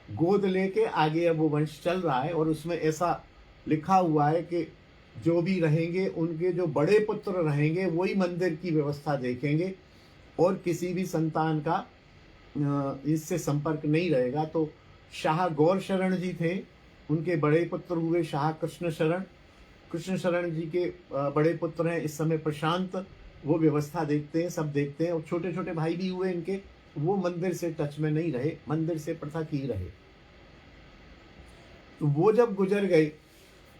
गोद लेके आगे अब वो वंश चल रहा है। और उसमें ऐसा लिखा हुआ है कि जो भी रहेंगे उनके जो बड़े पुत्र रहेंगे वही मंदिर की व्यवस्था देखेंगे और किसी भी संतान का इससे संपर्क नहीं रहेगा। तो शाह गौर शरण जी थे, उनके बड़े पुत्र हुए शाह कृष्ण शरण। कृष्ण शरण जी के बड़े पुत्र हैं इस समय प्रशांत, वो व्यवस्था देखते हैं, सब देखते हैं। और छोटे छोटे भाई भी हुए इनके, वो मंदिर से टच में नहीं रहे, मंदिर से पृथक ही रहे। तो वो जब गुजर गए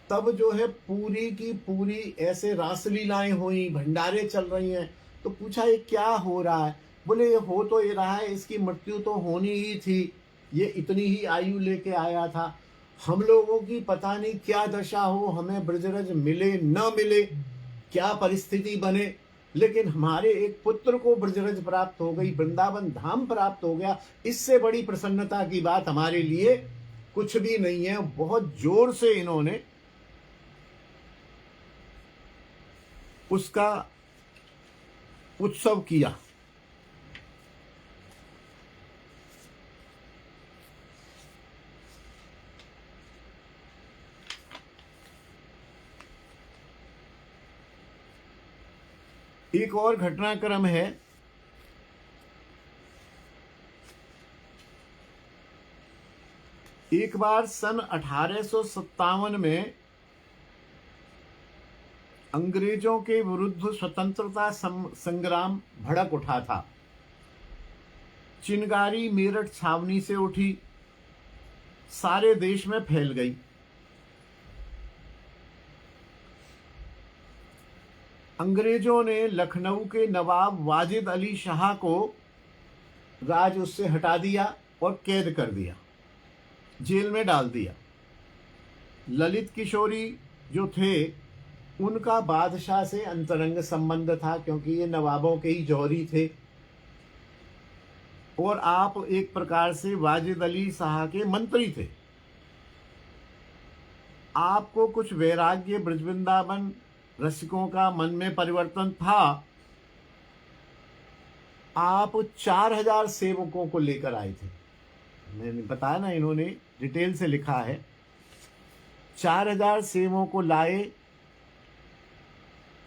तब जो है पूरी की पूरी ऐसे रासलीलाएं हुई, भंडारे चल रही हैं। तो पूछा ये क्या हो रहा है? बोले ये हो तो ये रहा है, इसकी मृत्यु तो होनी ही थी, ये इतनी ही आयु लेके आया था, हम लोगों की पता नहीं क्या दशा हो, हमें ब्रजरज मिले न मिले, क्या परिस्थिति बने, लेकिन हमारे एक पुत्र को ब्रजरज प्राप्त हो गई, वृंदावन धाम प्राप्त हो गया, इससे बड़ी प्रसन्नता की बात हमारे लिए कुछ भी नहीं है। बहुत जोर से इन्होंने उसका उत्सव किया। एक और घटनाक्रम है, एक बार सन 1857 में अंग्रेजों के विरुद्ध स्वतंत्रता संग्राम भड़क उठा था। चिनगारी मेरठ छावनी से उठी, सारे देश में फैल गई। अंग्रेजों ने लखनऊ के नवाब वाजिद अली शाह को राज उससे हटा दिया और कैद कर दिया, जेल में डाल दिया। ललित किशोरी जो थे उनका बादशाह से अंतरंग संबंध था, क्योंकि ये नवाबों के ही जौहरी थे और आप एक प्रकार से वाजिद अली शाह के मंत्री थे। आपको कुछ वैराग्य ब्रजवृंदावन रसिकों का मन में परिवर्तन था। आप 4000 सेवकों को लेकर आए थे। मैंने बताया ना, इन्होंने डिटेल से लिखा है। 4000 सेवकों को लाए।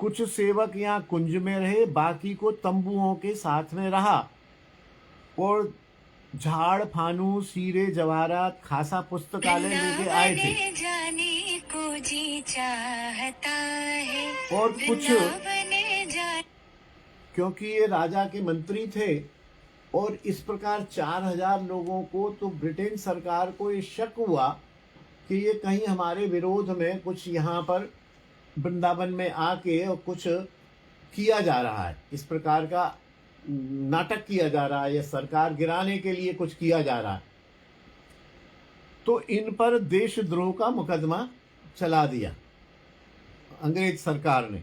कुछ सेवक यहाँ कुंज में रहे, बाकी को तंबुओं के साथ में रहा और झाड़ फानूस हीरे जवाहरात खासा पुस्तकालय लेके आए थे। जाने को जी चाहता है और कुछ, क्योंकि ये राजा के मंत्री थे और इस प्रकार 4000 लोगों को, तो ब्रिटेन सरकार को ये शक हुआ कि ये कहीं हमारे विरोध में कुछ यहाँ पर वृंदावन में आके और कुछ किया जा रहा है, इस प्रकार का नाटक किया जा रहा है या सरकार गिराने के लिए कुछ किया जा रहा है। तो इन पर देशद्रोह का मुकदमा चला दिया अंग्रेज सरकार ने।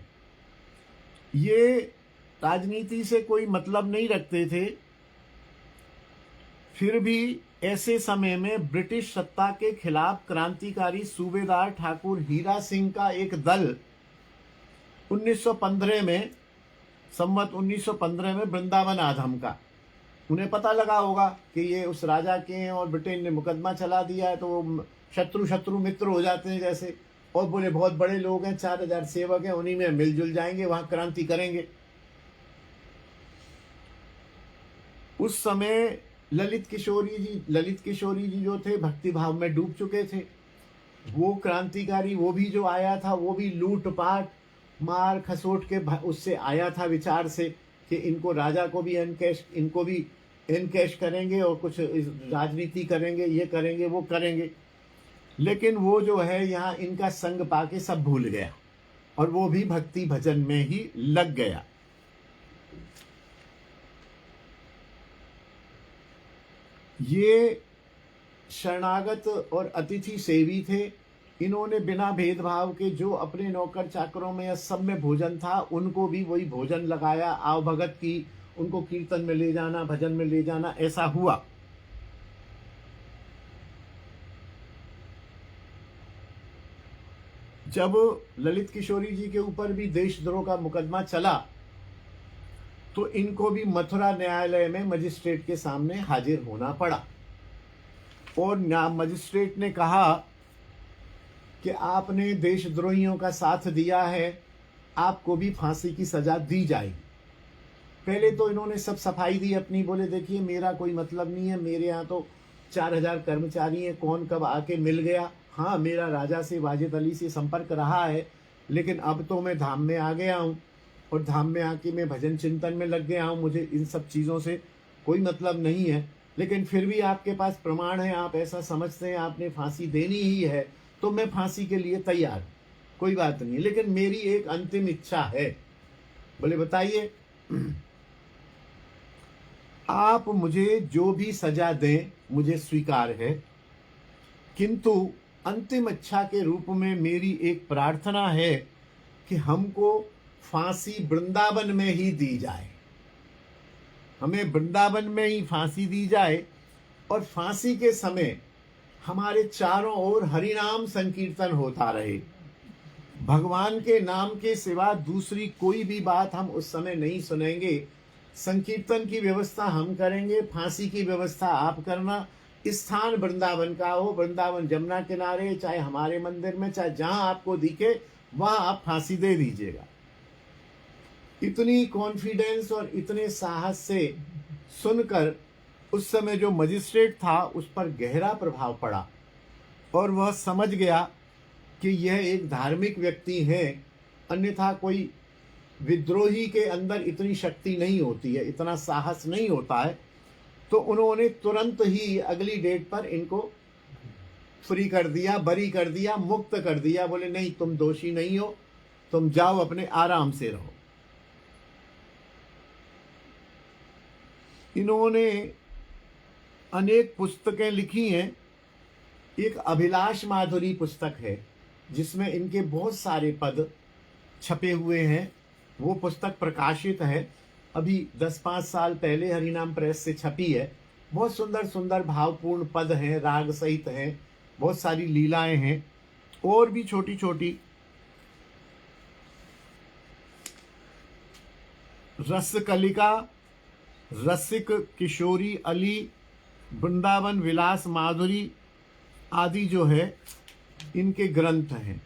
ये राजनीति से कोई मतलब नहीं रखते थे, फिर भी ऐसे समय में ब्रिटिश सत्ता के खिलाफ क्रांतिकारी सूबेदार ठाकुर हीरा सिंह का एक दल 1915 में, संवत 1915 में वृंदावन आ धमका। उन्हें पता लगा होगा कि ये उस राजा के हैं और ब्रिटेन ने मुकदमा चला दिया है, तो वो शत्रु मित्र हो जाते हैं जैसे, और बोले बहुत बड़े लोग हैं, 4000 सेवक हैं, उन्हीं में मिलजुल जाएंगे, वहां क्रांति करेंगे। उस समय ललित किशोरी जी जो थे भक्ति भाव में डूब चुके थे। वो क्रांतिकारी, वो भी जो आया था, वो भी लूटपाट मार खसोट के उससे आया था विचार से कि इनको राजा को भी एनकैश, इनको भी एनकैश करेंगे और कुछ राजनीति करेंगे, ये करेंगे वो करेंगे। लेकिन वो जो है यहाँ इनका संग पाके सब भूल गया और वो भी भक्ति भजन में ही लग गया। ये शरणागत और अतिथि सेवी थे। इन्होंने बिना भेदभाव के जो अपने नौकर चाकरों में या सब में भोजन था, उनको भी वही भोजन लगाया, आव भगत की, उनको कीर्तन में ले जाना, भजन में ले जाना, ऐसा हुआ। जब ललित किशोरी जी के ऊपर भी देशद्रोह का मुकदमा चला तो इनको भी मथुरा न्यायालय में मजिस्ट्रेट के सामने हाजिर होना पड़ा और मजिस्ट्रेट ने कहा कि आपने देशद्रोहियों का साथ दिया है, आपको भी फांसी की सजा दी जाएगी। पहले तो इन्होंने सब सफाई दी अपनी, बोले देखिए मेरा कोई मतलब नहीं है, मेरे यहाँ तो 4000 कर्मचारी हैं, कौन कब आके मिल गया। हाँ, मेरा राजा से वाजिद अली से संपर्क रहा है, लेकिन अब तो मैं धाम में आ गया हूँ और धाम में आके मैं भजन चिंतन में लग गया हूँ, मुझे इन सब चीज़ों से कोई मतलब नहीं है। लेकिन फिर भी आपके पास प्रमाण है, आप ऐसा समझते हैं आपने फांसी देनी ही है, तो मैं फांसी के लिए तैयार हूँ, कोई बात नहीं, लेकिन मेरी एक अंतिम इच्छा है। बोले बताइए। आप मुझे जो भी सजा दें मुझे स्वीकार है, किंतु अंतिम इच्छा के रूप में मेरी एक प्रार्थना है कि हमको फांसी वृंदावन में ही दी जाए, हमें वृंदावन में ही फांसी दी जाए और फांसी के समय हमारे चारों ओर हरिनाम संकीर्तन होता रहे। भगवान के नाम के सिवा दूसरी कोई भी बात हम उस समय नहीं सुनेंगे। संकीर्तन की व्यवस्था हम करेंगे, फांसी की व्यवस्था आप करना। स्थान वृंदावन का हो, वृंदावन जमुना किनारे, चाहे हमारे मंदिर में, चाहे जहां आपको दिखे वहां आप फांसी दे दीजिएगा। इतनी कॉन्फिडेंस और इतने साहस से सुनकर उस समय जो मजिस्ट्रेट था उस पर गहरा प्रभाव पड़ा और वह समझ गया कि यह एक धार्मिक व्यक्ति है, अन्यथा कोई विद्रोही के अंदर इतनी शक्ति नहीं होती है, इतना साहस नहीं होता है। तो उन्होंने तुरंत ही अगली डेट पर इनको फ्री कर दिया, बरी कर दिया, मुक्त कर दिया। बोले नहीं, तुम दोषी नहीं हो, तुम जाओ अपने आराम से रहो। इन्होंने अनेक पुस्तकें लिखी हैं। एक अभिलाष माधुरी पुस्तक है जिसमें इनके बहुत सारे पद छपे हुए हैं। वो पुस्तक प्रकाशित है, अभी 10-5 साल पहले हरिनाम प्रेस से छपी है। बहुत सुंदर सुंदर भावपूर्ण पद हैं, राग सहित हैं, बहुत सारी लीलाएं हैं और भी छोटी छोटी। रस कलिका, रसिक किशोरी अली, वृंदावन विलास माधुरी आदि जो है इनके ग्रंथ हैं।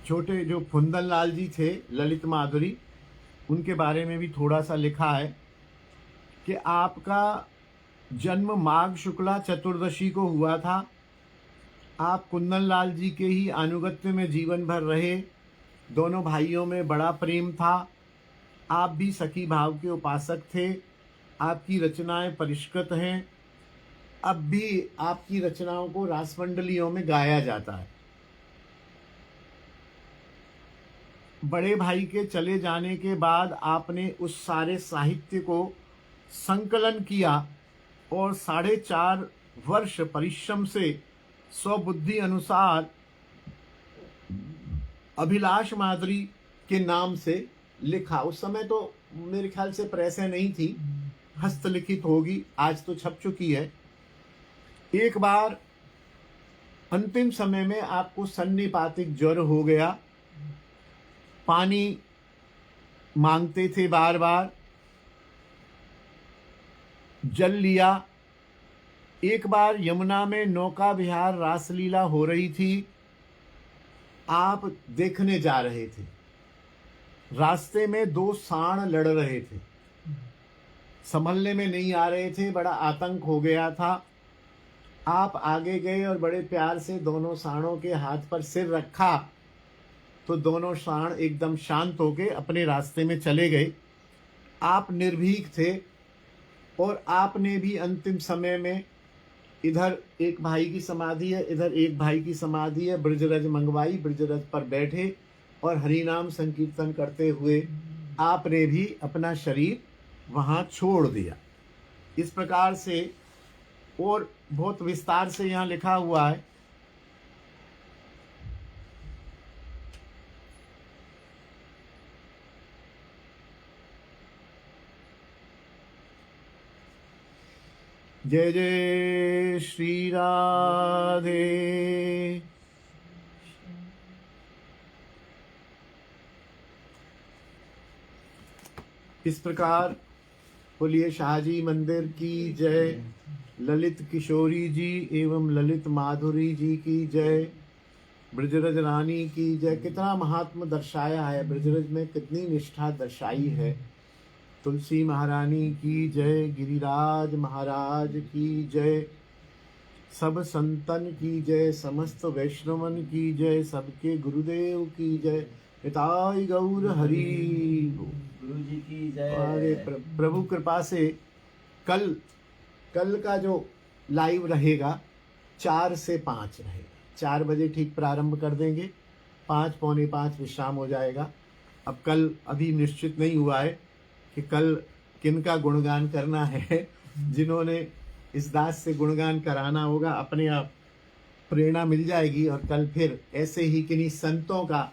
छोटे जो फुंदन लाल जी थे, ललित माधुरी, उनके बारे में भी थोड़ा सा लिखा है कि आपका जन्म माघ शुक्ला चतुर्दशी को हुआ था। आप कुंदन लाल जी के ही अनुगत्य में जीवन भर रहे। दोनों भाइयों में बड़ा प्रेम था। आप भी सखी भाव के उपासक थे। आपकी रचनाएं परिष्कृत हैं। अब भी आपकी रचनाओं को रासमंडलियों में गाया जाता है। बड़े भाई के चले जाने के बाद आपने उस सारे साहित्य को संकलन किया और 4.5 वर्ष परिश्रम से स्वबुद्धि अनुसार अभिलाष माधुरी के नाम से लिखा। उस समय तो मेरे ख्याल से प्रेसें नहीं थी, हस्तलिखित होगी, आज तो छप चुकी है। एक बार अंतिम समय में आपको सन्निपातिक ज्वर हो गया, पानी मांगते थे बार बार, जल लिया। एक बार यमुना में नौका विहार रासलीला हो रही थी, आप देखने जा रहे थे। रास्ते में 2 सांड लड़ रहे थे, संभलने में नहीं आ रहे थे, बड़ा आतंक हो गया था। आप आगे गए और बड़े प्यार से दोनों सांडों के हाथ पर सिर रखा तो दोनों सांड एकदम शांत होके अपने रास्ते में चले गए। आप निर्भीक थे और आपने भी अंतिम समय में, इधर एक भाई की समाधि है, इधर एक भाई की समाधि है, ब्रजरज मंगवाई, ब्रजरज पर बैठे और हरिनाम संकीर्तन करते हुए आपने भी अपना शरीर वहाँ छोड़ दिया। इस प्रकार से और बहुत विस्तार से यहाँ लिखा हुआ है। जय जय श्री राधे। इस प्रकार बोलिए शाहजी मंदिर की जय, ललित किशोरी जी एवं ललित माधुरी जी की जय, ब्रजरज रानी की जय। कितना महात्म दर्शाया है, ब्रजरज में कितनी निष्ठा दर्शाई है। तुलसी महारानी की जय, गिरिराज महाराज की जय, सब संतन की जय, समस्त वैष्णवन की जय, सबके गुरुदेव की जय। निताई गौर हरि गुरु जी की जय। अरे प्रभु कृपा से कल का जो लाइव रहेगा 4 से 5 रहेगा। 4 बजे ठीक प्रारंभ कर देंगे, 5 पौने 5 विश्राम हो जाएगा। अब कल अभी निश्चित नहीं हुआ है कि कल किनका गुणगान करना है। जिन्होंने इस दास से गुणगान कराना होगा, अपने आप प्रेरणा मिल जाएगी और कल फिर ऐसे ही किन्हीं संतों का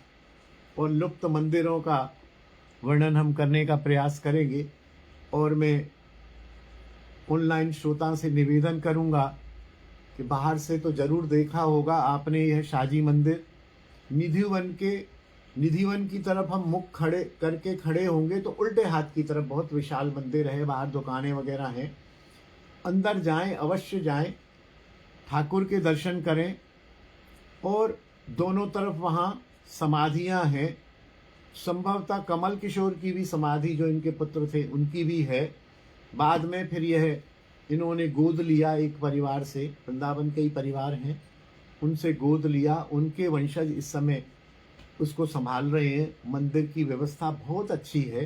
और लुप्त मंदिरों का वर्णन हम करने का प्रयास करेंगे। और मैं ऑनलाइन श्रोता से निवेदन करूंगा कि बाहर से तो जरूर देखा होगा आपने, यह शाहजी मंदिर निधिवन की तरफ हम मुख खड़े करके खड़े होंगे तो उल्टे हाथ की तरफ बहुत विशाल मंदिर है, बाहर दुकानें वगैरह हैं। अंदर जाएं, अवश्य जाएं, ठाकुर के दर्शन करें। और दोनों तरफ वहाँ समाधियाँ हैं। संभवतः कमल किशोर की भी समाधि, जो इनके पुत्र थे, उनकी भी है। बाद में फिर यह इन्होंने गोद लिया एक परिवार से, वृंदावन के ही परिवार हैं, उनसे गोद लिया। उनके वंशज इस समय उसको संभाल रहे हैं। मंदिर की व्यवस्था बहुत अच्छी है,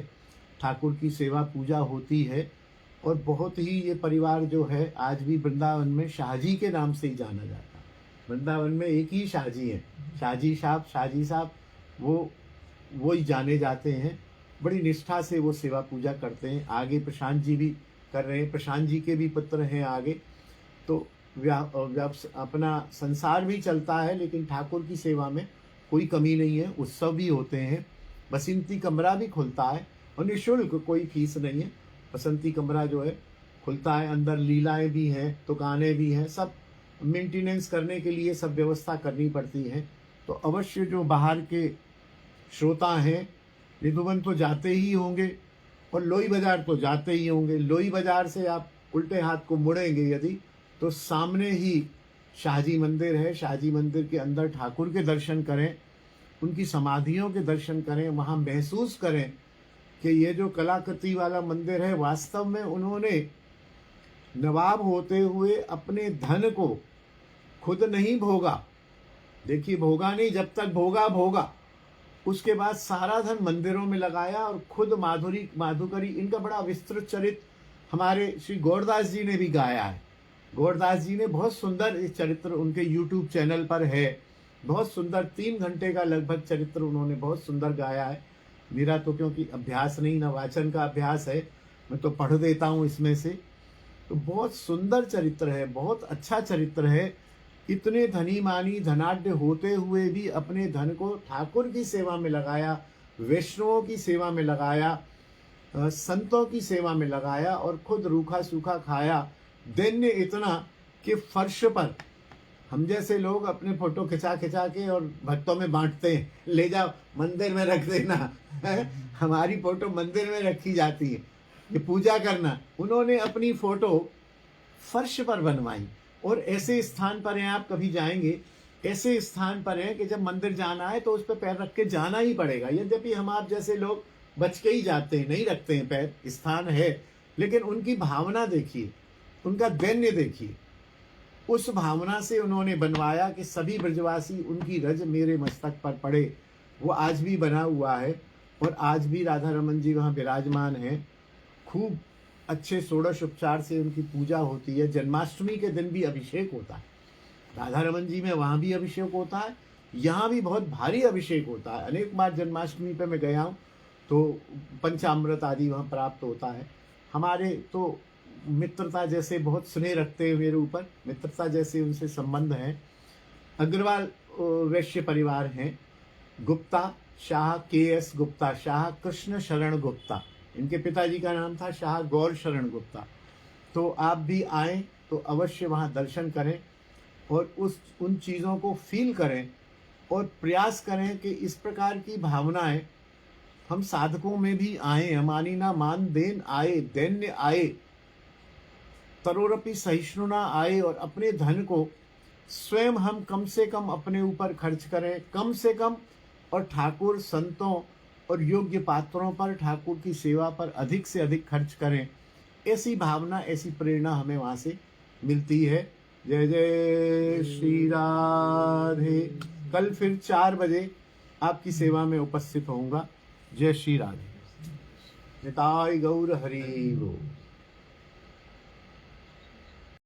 ठाकुर की सेवा पूजा होती है। और बहुत ही ये परिवार जो है आज भी वृंदावन में शाहजी के नाम से ही जाना जाता है। वृंदावन में एक ही शाहजी हैं, शाहजी साहब, वो ही जाने जाते हैं। बड़ी निष्ठा से वो सेवा पूजा करते हैं। आगे प्रशांत जी भी कर रहे हैं, प्रशांत जी के भी पुत्र हैं आगे। तो अपना संसार भी चलता है, लेकिन ठाकुर की सेवा में कोई कमी नहीं है। उत्सव भी होते हैं, बसंती कमरा भी खुलता है और निःशुल्क, कोई फीस नहीं है। बसंती कमरा जो है खुलता है, अंदर लीलाएं भी हैं, दुकानें भी हैं, सब मेंटेनेंस करने के लिए सब व्यवस्था करनी पड़ती है। तो अवश्य जो बाहर के श्रोता हैं, निधुवन तो जाते ही होंगे और लोई बाजार तो जाते ही होंगे। लोई बाजार से आप उल्टे हाथ को मुड़ेंगे यदि, तो सामने ही शाहजी मंदिर है। शाहजी मंदिर के अंदर ठाकुर के दर्शन करें, उनकी समाधियों के दर्शन करें, वहाँ महसूस करें कि ये जो कलाकृति वाला मंदिर है, वास्तव में उन्होंने नवाब होते हुए अपने धन को खुद नहीं भोगा। देखिए, भोगा नहीं, जब तक भोगा उसके बाद सारा धन मंदिरों में लगाया। और खुद माधुकरी, इनका बड़ा विस्तृत चरित्र हमारे श्री गौरदास जी ने भी गाया है। गौरदास जी ने बहुत सुंदर इस चरित्र उनके YouTube चैनल पर है। बहुत सुंदर 3 घंटे का लगभग चरित्र उन्होंने बहुत सुंदर गाया है। मेरा तो क्योंकि अभ्यास नहीं, ना वाचन का अभ्यास है, मैं तो पढ़ देता हूँ इसमें से। तो बहुत सुंदर चरित्र है, बहुत अच्छा चरित्र है। इतने धनी मानी धनाढ्य होते हुए भी अपने धन को ठाकुर की सेवा में लगाया, वैष्णवों की सेवा में लगाया, संतों की सेवा में लगाया और खुद रूखा सूखा खाया। दैन्य इतना कि फर्श पर हम जैसे लोग अपने फोटो खिंचा के और भक्तों में बांटते हैं, ले जाओ मंदिर में रख देना है? हमारी फोटो मंदिर में रखी जाती है, ये पूजा करना। उन्होंने अपनी फोटो फर्श पर बनवाई। और ऐसे स्थान पर हैं, आप कभी जाएंगे, ऐसे स्थान पर हैं कि जब मंदिर जाना है तो उस पर पैर रख के जाना ही पड़ेगा। यद्यपि हम आप जैसे लोग बच के ही जाते हैं, नहीं रखते हैं पैर, स्थान है, लेकिन उनकी भावना देखिए, उनका दैन्य देखिए। उस भावना से उन्होंने बनवाया कि सभी ब्रजवासी उनकी रज मेरे मस्तक पर पड़े। वो आज भी बना हुआ है और आज भी राधा रमन जी वहाँ विराजमान हैं। खूब अच्छे षोडश उपचार से उनकी पूजा होती है। जन्माष्टमी के दिन भी अभिषेक होता है। राधा रमन जी में वहाँ भी अभिषेक होता है, यहाँ भी बहुत भारी अभिषेक होता है। अनेक बार जन्माष्टमी पे मैं गया हूँ तो पंचामृत आदि वहाँ प्राप्त होता है। हमारे तो मित्रता जैसे बहुत स्नेह रखते हैं मेरे ऊपर, मित्रता जैसे उनसे संबंध है। अग्रवाल वैश्य परिवार हैं, गुप्ता शाह के.एस. गुप्ता, शाह कृष्ण शरण गुप्ता, इनके पिताजी का नाम था शाह गौर शरण गुप्ता। तो आप भी आएँ तो अवश्य वहाँ दर्शन करें और उन चीज़ों को फील करें और प्रयास करें कि इस प्रकार की भावनाएं हम साधकों में भी आए। हमारी ना मान देन आए, दैन्य आए, तरोरपि सहिष्णुना आए, और अपने धन को स्वयं हम कम से कम अपने ऊपर खर्च करें, कम से कम, और ठाकुर संतों और योग्य पात्रों पर, ठाकुर की सेवा पर अधिक से अधिक खर्च करें। ऐसी भावना, ऐसी प्रेरणा हमें वहाँ से मिलती है। जय जय श्री राधे। कल फिर 4 बजे आपकी सेवा में उपस्थित होऊंगा। जय श्री राधे। निताय गौर हरि बोल।